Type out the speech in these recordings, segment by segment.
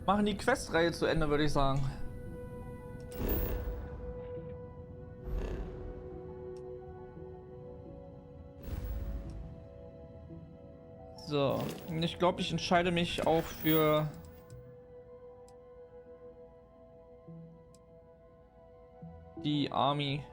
Machen die Questreihe zu Ende, würde ich sagen. So, ich glaube, ich entscheide mich auch für die Army.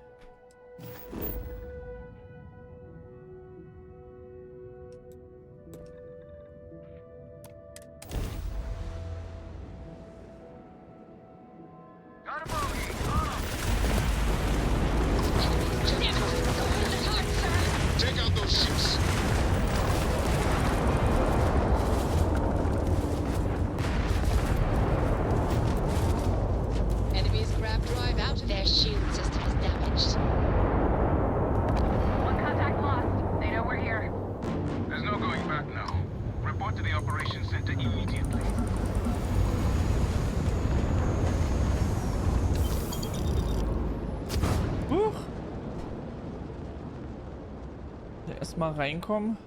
Erstmal reinkommen.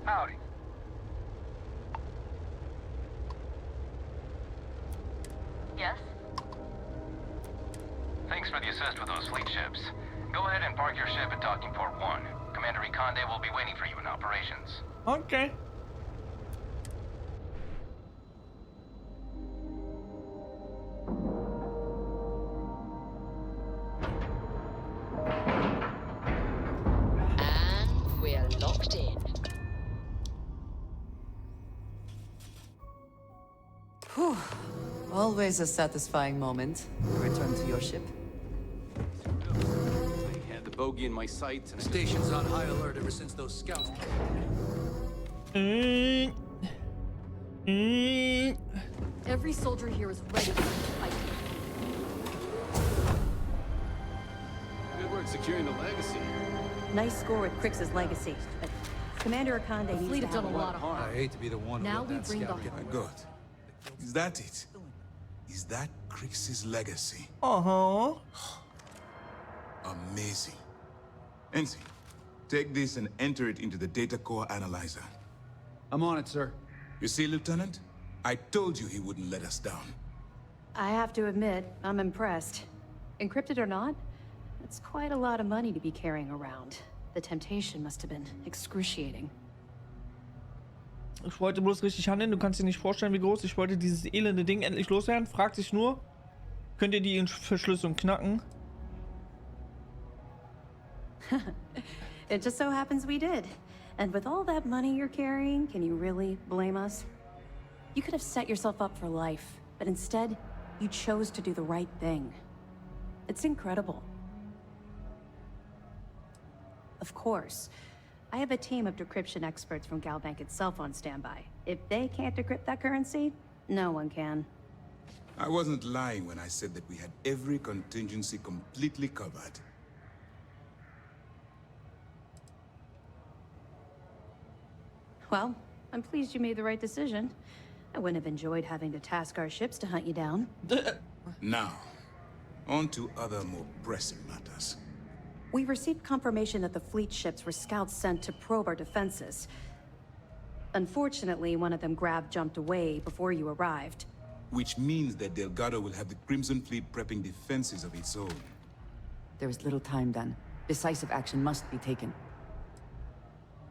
Howdy. Yes? Thanks for the assist with those fleet ships. Go ahead and park your ship at Docking Port 1. Commander Ikonde will be waiting for you in operations. Okay. And we're locked in. Whew. Always a satisfying moment. Return to your ship. I had the bogey in my sights and Station's on high alert ever since those scouts. Every soldier here is ready to fight. good work securing the legacy. Nice score with Crix's legacy, but Commander Ikonde The needs fleet to have have done a lot of harm. I hate to be the one to Now let we that bring scout the get harm. my Good. Is that it? Is that Crix's legacy? Uh-huh. Amazing. Ensign, take this and enter it into the data core analyzer. I'm on it, sir. You see, Lieutenant? I told you he wouldn't let us down. I have to admit, I'm impressed. Encrypted or not, it's quite a lot of money to be carrying around. The temptation must have been excruciating. Ich wollte bloß richtig handeln. Du kannst dir nicht vorstellen, wie groß. Ich wollte dieses elende Ding endlich loswerden. Fragt sich nur, könnt ihr die Verschlüsselung knacken? It just so happens we did. And with all that money you're carrying, can you really blame us? You could have set yourself up for life, but instead, you chose to do the right thing. It's incredible. Of course, I have a team of decryption experts from Galbank itself on standby. If they can't decrypt that currency, no one can. I wasn't lying when I said that we had every contingency completely covered. Well, I'm pleased you made the right decision. I wouldn't have enjoyed having to task our ships to hunt you down. Now, on to other more pressing matters. We received confirmation that the fleet ships were scouts sent to probe our defenses. Unfortunately, one of them jumped away before you arrived. which means that Delgado will have the Crimson Fleet prepping defenses of its own. There is little time then. Decisive action must be taken.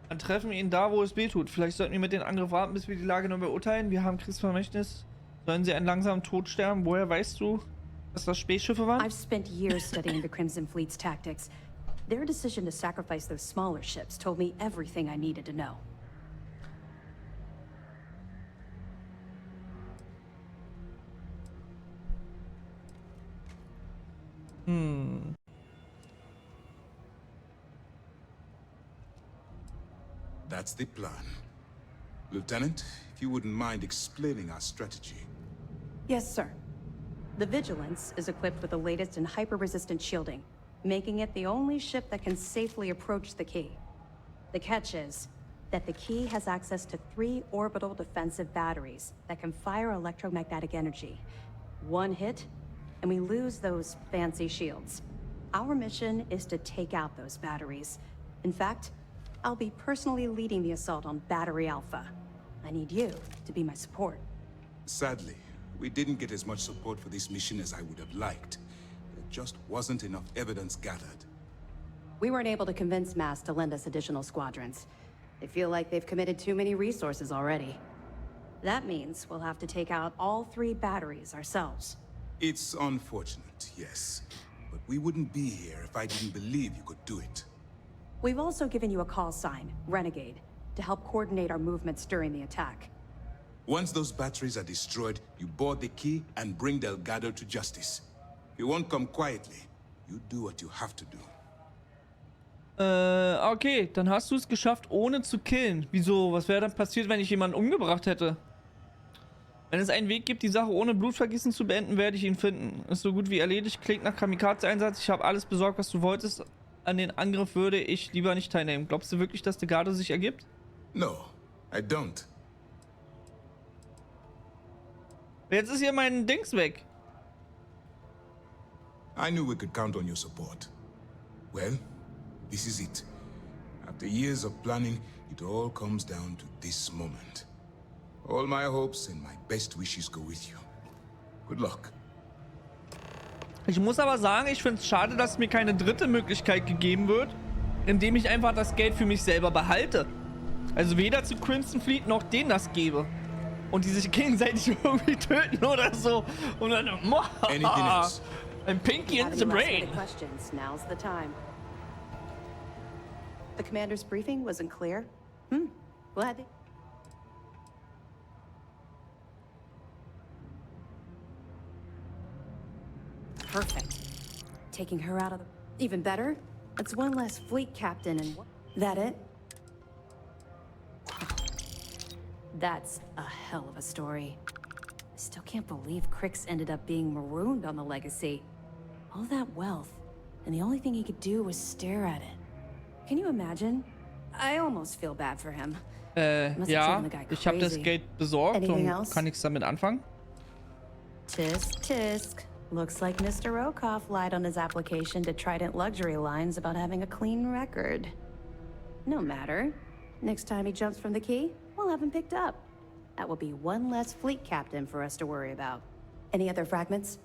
Dann treffen wir ihn da, wo es weh tut. Vielleicht sollten wir mit den Angriff warten, bis wir die Lage neu beurteilen. Wir haben Kriegsvermächtnis. Sollen sie einen langsamen Tod sterben? Woher weißt du, dass das Spähschiffe waren? I've spent years studying the Crimson Fleet's tactics. Their decision to sacrifice those smaller ships told me everything I needed to know. That's the plan. Lieutenant, if you wouldn't mind explaining our strategy. Yes, sir. The Vigilance is equipped with the latest in hyper-resistant shielding, making it the only ship that can safely approach the key. The catch is that the key has access to 3 orbital defensive batteries that can fire electromagnetic energy. One hit, and we lose those fancy shields. Our mission is to take out those batteries. In fact, I'll be personally leading the assault on Battery Alpha. I need you to be my support. Sadly, we didn't get as much support for this mission as I would have liked. There just wasn't enough evidence gathered. We weren't able to convince MAS to lend us additional squadrons. They feel like they've committed too many resources already. That means we'll have to take out all 3 batteries ourselves. It's unfortunate, yes. But we wouldn't be here if I didn't believe you could do it. We've also given you a call sign, Renegade, to help coordinate our movements during the attack. Once those batteries are destroyed, you board the key and bring Delgado to justice. If you won't come quietly, you do what you have to do. Okay, dann hast du es geschafft, ohne zu killen. Wieso? Was wäre dann passiert, wenn ich jemanden umgebracht hätte? Wenn es einen Weg gibt, die Sache ohne Blutvergießen zu beenden, werde ich ihn finden. Ist so gut wie erledigt. Klingt nach Kamikaze-Einsatz. Ich habe alles besorgt, was du wolltest. An den Angriff würde ich lieber nicht teilnehmen. Glaubst du wirklich, dass Delgado sich ergibt? No, I don't. Jetzt ist hier mein Dings weg. I knew we could count on your support. Well, this is it. After years of planning, it all comes down to this moment. All my hopes and my best wishes go with you. Good luck. Ich muss aber sagen, ich finde es schade, dass mir keine dritte Möglichkeit gegeben wird, indem ich einfach das Geld für mich selber behalte. Also weder zu Crimson Fleet noch denen das gebe. Und die sich gegenseitig irgendwie töten oder so. Und dann Anything else? ein Pinky in the brain. Questions, now's the time. The commander's briefing wasn't clear. Glad they... Perfect. Taking her out of the... Even better, it's one less fleet captain and... That it? That's a hell of a story. I still can't believe Crix ended up being marooned on the Legacy. All that wealth, and the only thing he could do was stare at it. Can you imagine? I almost feel bad for him. Ja, ich habe das Geld besorgt und kann nichts damit anfangen. Tisk, tisk. Looks like Mr. Rokoff lied on his application to Trident Luxury Lines about having a clean record. No matter. Next time he jumps from the key, we'll have him picked up. That will be one less fleet captain for us to worry about. Any other fragments?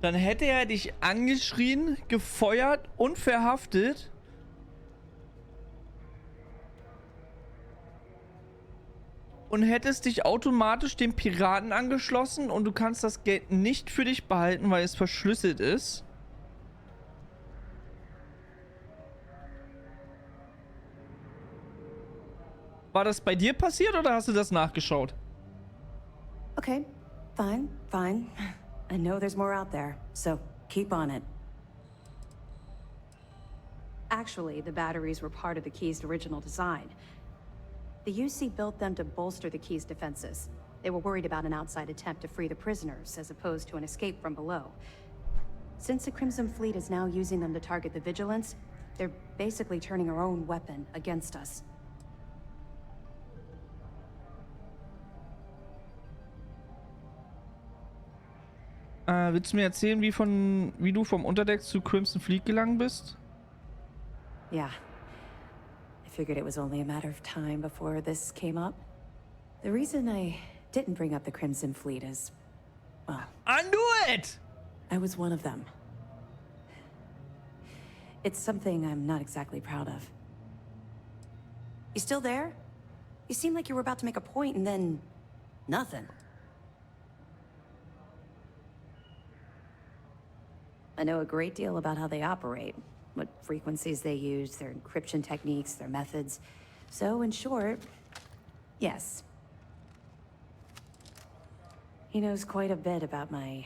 Dann hätte er dich angeschrien, gefeuert und verhaftet. Und hättest dich automatisch dem Piraten angeschlossen und du kannst das Geld nicht für dich behalten, weil es verschlüsselt ist. War das bei dir passiert oder hast du das nachgeschaut? Okay, fine, fine. I know there's more out there, so keep on it. Actually, the batteries were part of the key's original design. The UC built them to bolster the key's defenses. They were worried about an outside attempt to free the prisoners, as opposed to an escape from below. Since the Crimson Fleet is now using them to target the Vigilance, they're basically turning our own weapon against us. Willst du mir erzählen, wie du vom Unterdeck zu Crimson Fleet gelangt bist? Yeah. I figured it was only a matter of time before this came up. The reason I didn't bring up the Crimson Fleet is, well, I knew it! I was one of them. It's something I'm not exactly proud of. You still there? You seemed like you were about to make a point and then... nothing. I know a great deal about how they operate, what frequencies they use, their encryption techniques, their methods. So, in short, yes. He knows quite a bit about my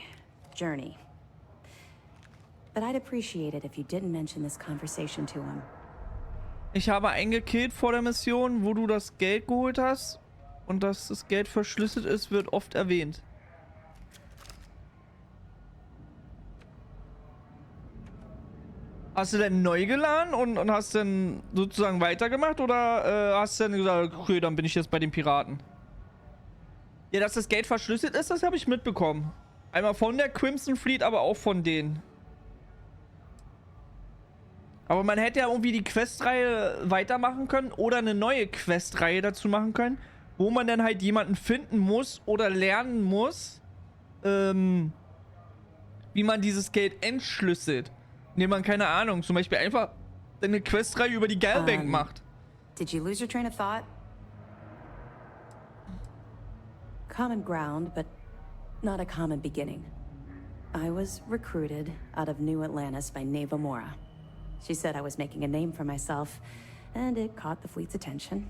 journey. But I'd appreciate it if you didn't mention this conversation to him. Ich habe eingekillt vor der Mission, wo du das Geld geholt hast. Und dass das Geld verschlüsselt ist, wird oft erwähnt. Hast du denn neu geladen und hast dann sozusagen weitergemacht? Oder hast du dann gesagt, okay, dann bin ich jetzt bei den Piraten? Ja, dass das Geld verschlüsselt ist, das habe ich mitbekommen. Einmal von der Crimson Fleet, aber auch von denen. Aber man hätte ja irgendwie die Questreihe weitermachen können oder eine neue Questreihe dazu machen können, wo man dann halt jemanden finden muss oder lernen muss, wie man dieses Geld entschlüsselt. Indem man, keine Ahnung, zum Beispiel einfach eine Questreihe über die Galbank macht. Did you lose your train of thought? Common ground, but not a common beginning. I was recruited out of New Atlantis by Neva Mora. She said I was making a name for myself, and it caught the fleet's attention.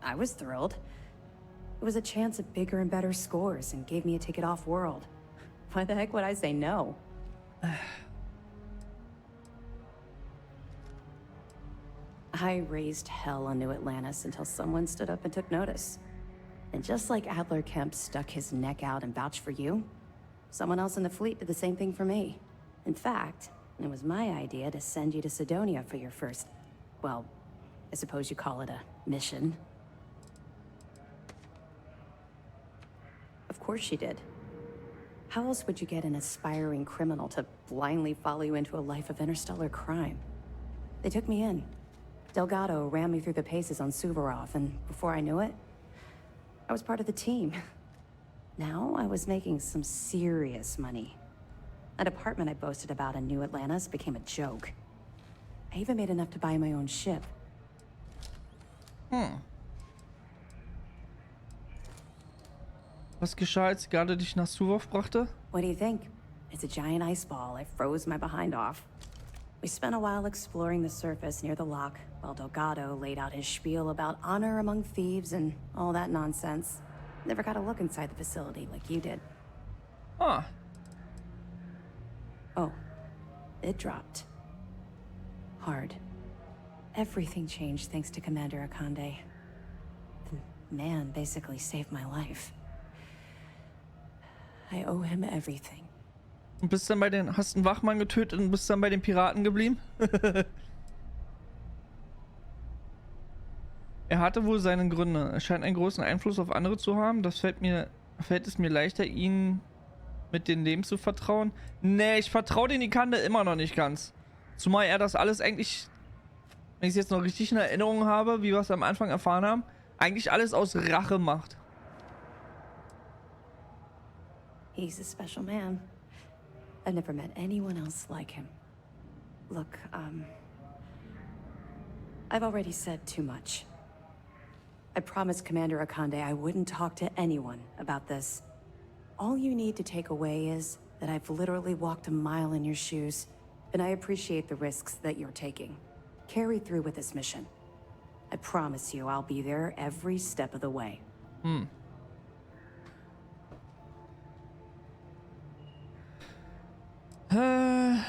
I was thrilled. It was a chance at bigger and better scores and gave me a ticket off-world. Why the heck would I say no? I raised hell on New Atlantis until someone stood up and took notice. And just like Adler Kemp stuck his neck out and vouched for you, someone else in the fleet did the same thing for me. In fact, it was my idea to send you to Sidonia for your first, well, I suppose you call it a mission. Of course she did. How else would you get an aspiring criminal to blindly follow you into a life of interstellar crime? They took me in. Delgado ran me through the paces on Suvorov, and before I knew it, I was part of the team. Now I was making some serious money. An apartment I boasted about in New Atlantis became a joke. I even made enough to buy my own ship. Was geschah, als Garde dich nach Suvorov brachte? What do you think? It's a giant ice ball. I froze my behind off. We spent a while exploring the surface near the lock, while Delgado laid out his spiel about honor among thieves and all that nonsense. Never got a look inside the facility like you did. Ah. Oh, it dropped. Hard. Everything changed thanks to Commander Akande. The man basically saved my life. I owe him everything. Und bist dann hast einen Wachmann getötet und bist dann bei den Piraten geblieben? Er hatte wohl seine Gründe. Er scheint einen großen Einfluss auf andere zu haben. Das fällt es mir leichter, ihn mit dem Leben zu vertrauen. Nee, ich vertraue den Ikande immer noch nicht ganz. Zumal er das alles eigentlich, wenn ich es jetzt noch richtig in Erinnerung habe, wie wir es am Anfang erfahren haben, eigentlich alles aus Rache macht. He's a special man. I've never met anyone else like him. Look, I've already said too much. I promised Commander Akande I wouldn't talk to anyone about this. All you need to take away is that I've literally walked a mile in your shoes, and I appreciate the risks that you're taking. Carry through with this mission. I promise you I'll be there every step of the way.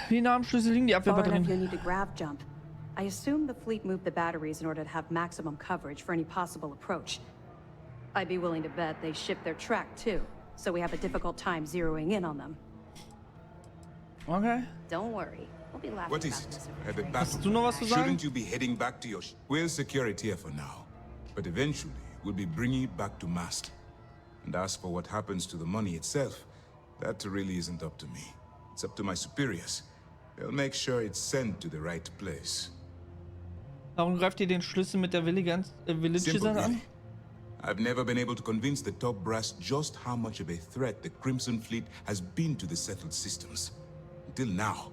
Wie nah am Schlüssel liegen die Far enough, you'll Abwehrbatterien? need to grav jump. I assume the fleet moved the batteries in order to have maximum coverage for any possible approach. I'd be willing to bet they shipped their track too, so we have a difficult time zeroing in on them. Okay. Don't worry, we'll be laughing What is about it? this At the every day. battle, du noch was zu sagen? shouldn't you be heading back to your ship? We'll secure it here for now. But eventually, we'll be bringing it back to mast. And as for what happens to the money itself, that really isn't up to me. It's up to my superiors. They'll make sure it's sent to the right place. Warum greift ihr den Schlüssel mit der Village Simple, an? really. I've never been able to convince the top brass just how much of a threat the Crimson Fleet has been to the settled systems. Until now.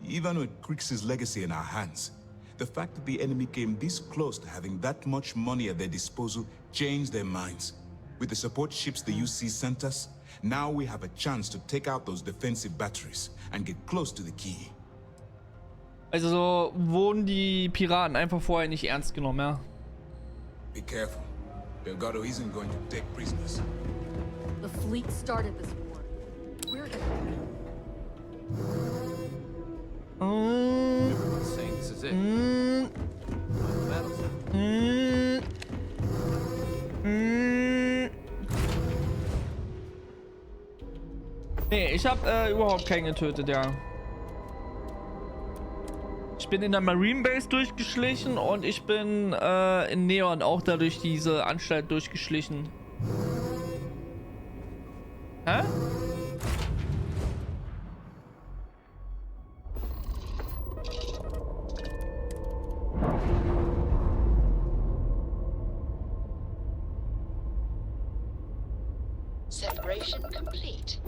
Even with Krix's legacy in our hands, the fact that the enemy came this close to having that much money at their disposal changed their minds. With the support ships the UC sent us, now we have a chance to take out those defensive batteries and get close to the key. Also so wurden die Piraten einfach vorher nicht ernst genommen, ja. Be careful. Delgado isn't going to take prisoners. The fleet started this war. We're gonna Everyone's saying this is it. The battle's Nee, ich hab überhaupt keinen getötet, ja. Ich bin in der Marine Base durchgeschlichen und ich bin in Neon auch dadurch diese Anstalt durchgeschlichen. Hä? Separation complete.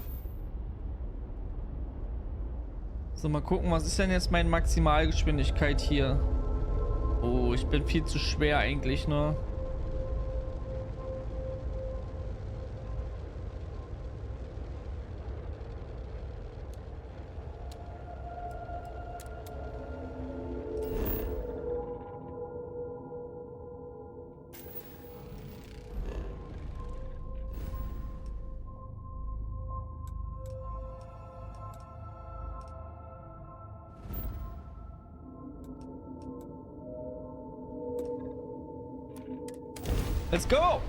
So, mal gucken, was ist denn jetzt meine Maximalgeschwindigkeit hier? Oh, ich bin viel zu schwer eigentlich, ne? Let's go!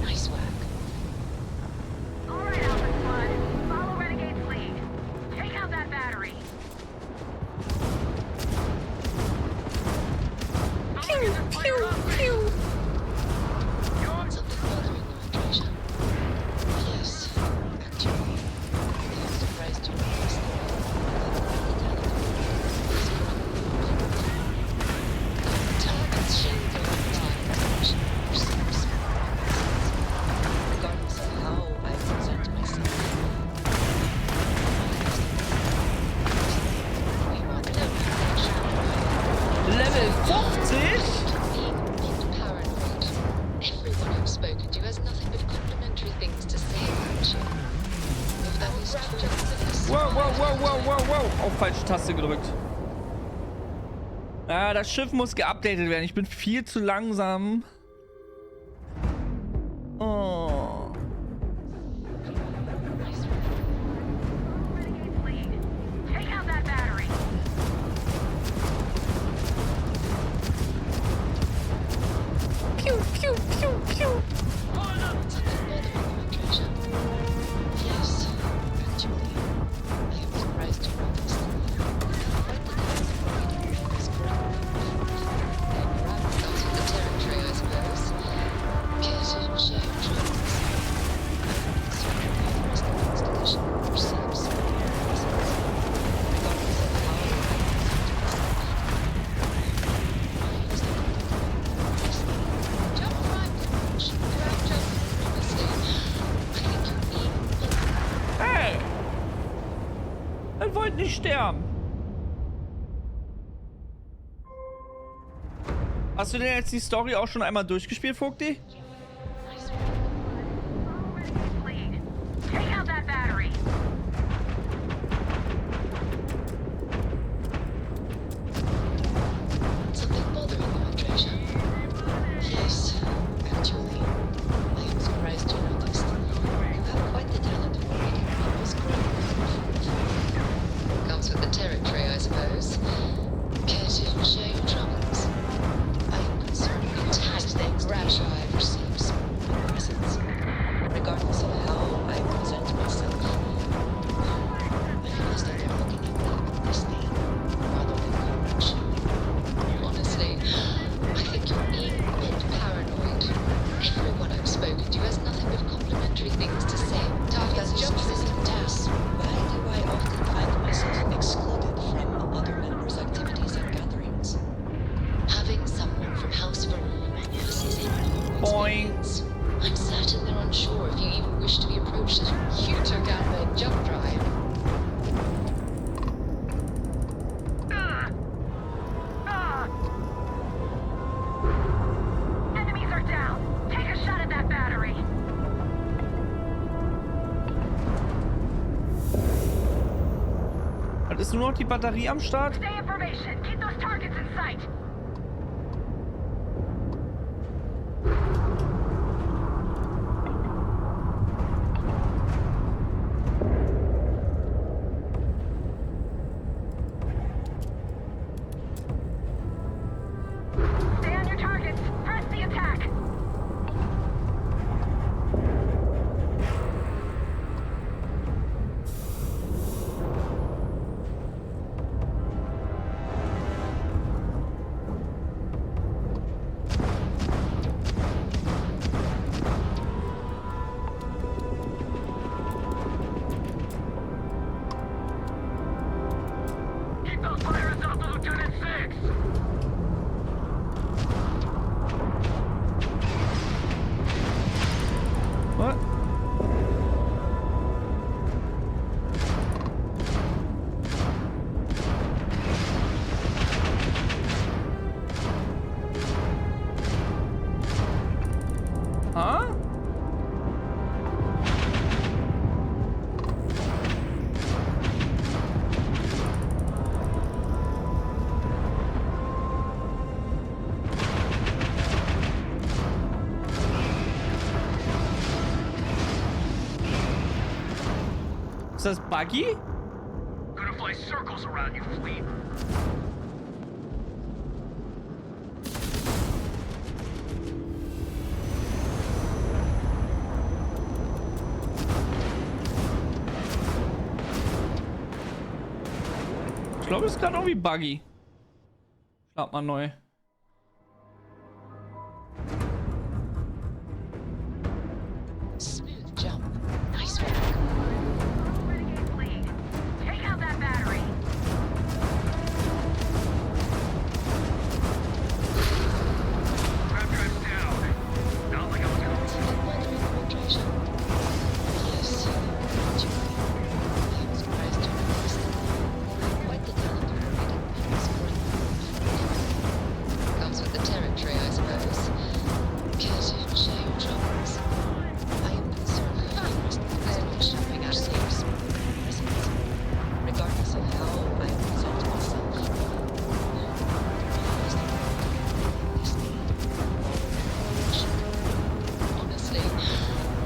Nice work. All right, Alpha Squad. Follow Renegade's lead. Take out that battery. Something bothering you, Andreja? Yes, actually. I'm surprised you noticed target's shield or regardless of how I present myself. We want no protection. Level 50? Paranoid. Everyone I've spoken to has nothing but complimentary things to say about you. If that is true, Wow, wow, wow, wow, wow, wow. Auf falsche Taste gedrückt. Ah, das Schiff muss geupdatet werden. Ich bin viel zu langsam. Oh. Renegade's lead. Take out that battery. Pew, pew, pew, pew. yes, actually, I am surprised you noticed. Quite the dance Perhaps out of the territory, I suppose. Care to share your troubles? Certainly, the rest of the installation receives regardless of how Jump right, grab jump previously. I think you mean Hey! Er wollte nicht sterben. Hast du denn jetzt die Story auch schon einmal durchgespielt, Vogti? Follow Renegade's lead. Take out that battery. something bothering you, Andreja? Yes, actually. I am surprised you noticed. You have quite the talent for reading people's growth. Comes with the territory, I suppose. Care to share your troubles? I am concerned you tagged their grab I have received. dying. I'm certain they're unsure if you even wish to be approached as you took out their jump drive. Enemies are down. Take a shot at that battery. Ist nur noch die Batterie am Start? Stay in formation. Keep those targets in sight. Stay on your targets. Press the attack. Keep those pirates off the Lieutenant 6. What? Huh? Ist das Buggy? Gonna fly circles around you, fleet. Ich glaube, es ist gerade irgendwie Buggy. Start mal neu. Smooth jump. Nice work. Renegade fleet. Take out that battery. Grab drive's down. Not like I was going to. Weather infiltration. Yes. Julie. I was surprised to notice that quite the talent for reading people's brains. Comes with the territory, I suppose. Can't share your troubles. I am concerned that you must be shopping out of these presents. Regardless of how I consult myself. Honestly,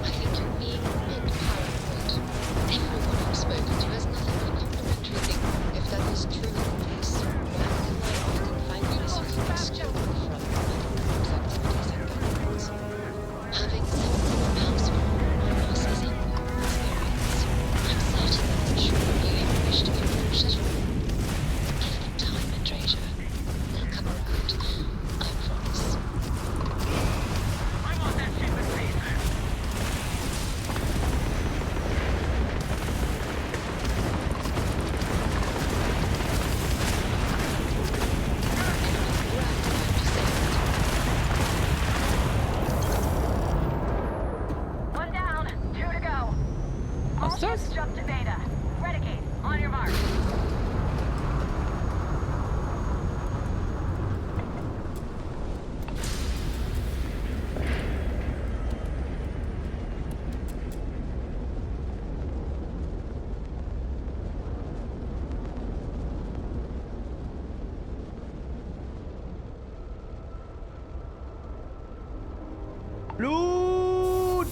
I think you're being a bit paranoid. Everyone I've spoken to has nothing but complimentary things. If that is true, please, why do I often find myself excluded from unorthodox activities and gatherings? Having lived in a house full of my boss's experience, I'm certain that I'm sure you even wish to be approached as well. Give them time and treasure. They'll come around. I promise. I want that ship in pieces. One down, 2 to go. All What's this? ships jump to beta. Renegade, on your mark. Blut!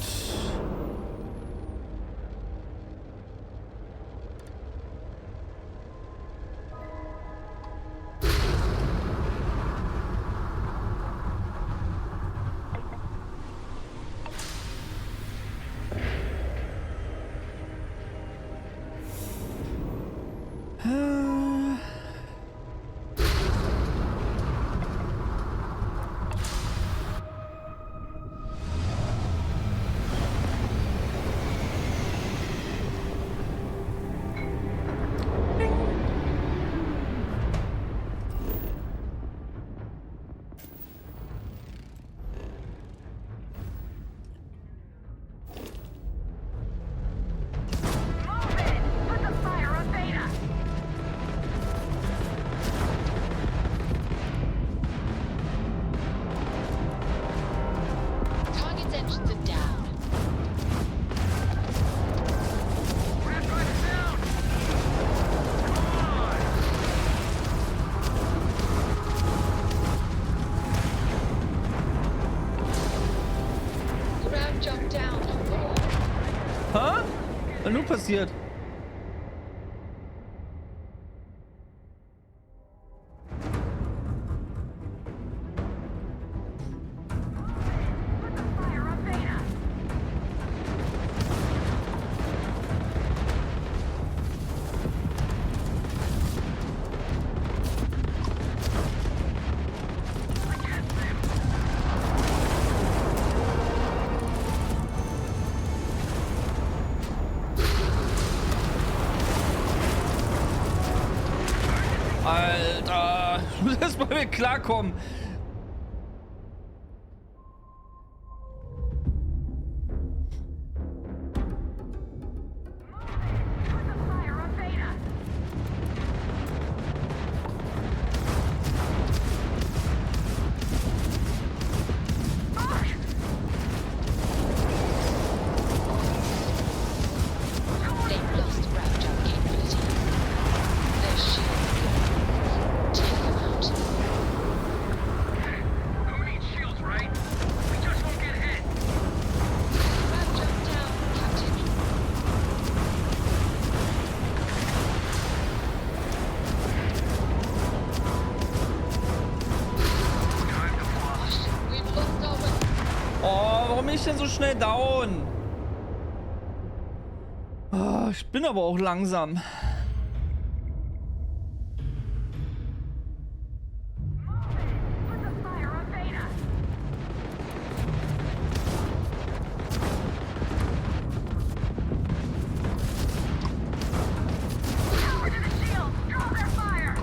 Grab jump down. Ha? Was nur passiert? Fire on Beta. Alter, ich muss erst mal mit klarkommen. Fire on Beta. They've lost grab jump capability. Their shields go. Take them out. Who needs shields, right? We just won't get hit. Grab jump down, Captain. Gosh, we've lost our way. Oh, warum bin ich denn so schnell down? Oh, ich bin aber auch langsam. Fire on Beta. Power to the shields. Draw their fire.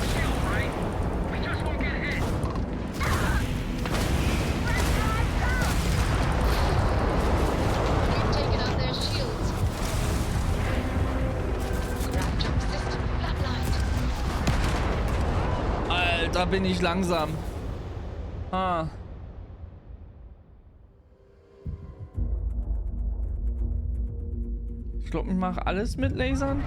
Shields, right? We just won't get hit. We've taken out their shields. Grab jump system flatlined. Alter, bin ich langsam. Ah. Ich glaube, ich mache alles mit Lasern.